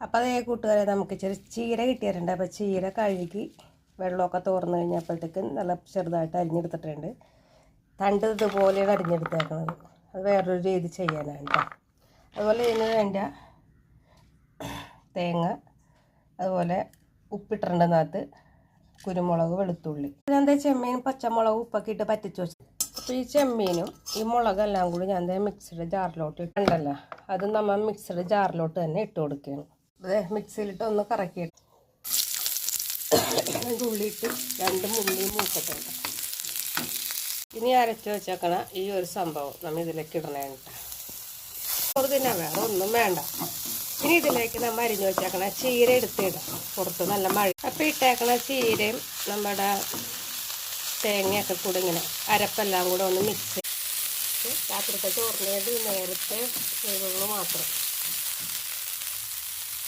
അപ്പോൾ അതേ കൂട്ടുകാരെ നമുക്ക് ഇച്ചിരി ചീര കിട്ടിയിട്ടുണ്ട്. അപ്പോൾ ചീര കഴുകി വെള്ളമൊക്കെ തോർന്നു കഴിഞ്ഞപ്പോഴത്തേക്ക് നല്ല ചെറുതായിട്ട് അരിഞ്ഞെടുത്തിട്ടുണ്ട്. തണ്ട് ഇതുപോലെയാണ് അരിഞ്ഞെടുത്തേക്കുന്നത്. അത് വേറൊരു രീതി ചെയ്യാനാണ് കേട്ടോ. അതുപോലെ ഇതിന് വേണ്ട തേങ്ങ, അതുപോലെ ഉപ്പിട്ടിട്ടുണ്ടെന്നകത്ത് കുരുമുളക്, വെളുത്തുള്ളി, ഞാൻ ചെമ്മീൻ പച്ചമുളക് ഉപ്പൊക്കെ ഇട്ട് പറ്റിച്ച് വെച്ചു. അപ്പോൾ ഈ ചെമ്മീനും ഈ മുളകെല്ലാം കൂടി ഞാൻ മിക്സിയുടെ ജാറിലോട്ട് ഇട്ടുണ്ടല്ലോ, അത് നമ്മൾ മിക്സിയുടെ ജാറിലോട്ട് തന്നെ ഇട്ട് കൊടുക്കുകയാണ്. അത് മിക്സിയിലിട്ട് ഒന്ന് കറക്കിയിട്ട് ഉള്ളിയിട്ട് 2 മുള്ളി മൂക്കട്ടുണ്ട്. ഇനി അരച്ച് വെച്ചേക്കണ ഈ ഒരു സംഭവം നമ്മൾ ഇതിലേക്ക് ഇടണേണ്ട. തന്നെ വേറെ ഒന്നും വേണ്ട. ഇനി ഇതിലേക്ക് നമ്മൾ അരിഞ്ഞു വെച്ചേക്കണ ചീര എടുത്തിടാം. പുറത്ത് നല്ല മഴ. അപ്പോൾ ഇട്ടേക്കണ ചീരയും നമ്മുടെ തേങ്ങയൊക്കെ കൂടെ ഇങ്ങനെ അരപ്പെല്ലാം കൂടെ ഒന്ന് മിക്സ് ചെയ്ത് രാത്രിത്തെ ചോറിനേത് നേരത്തെ ചേരുള്ളൂ മാത്രം.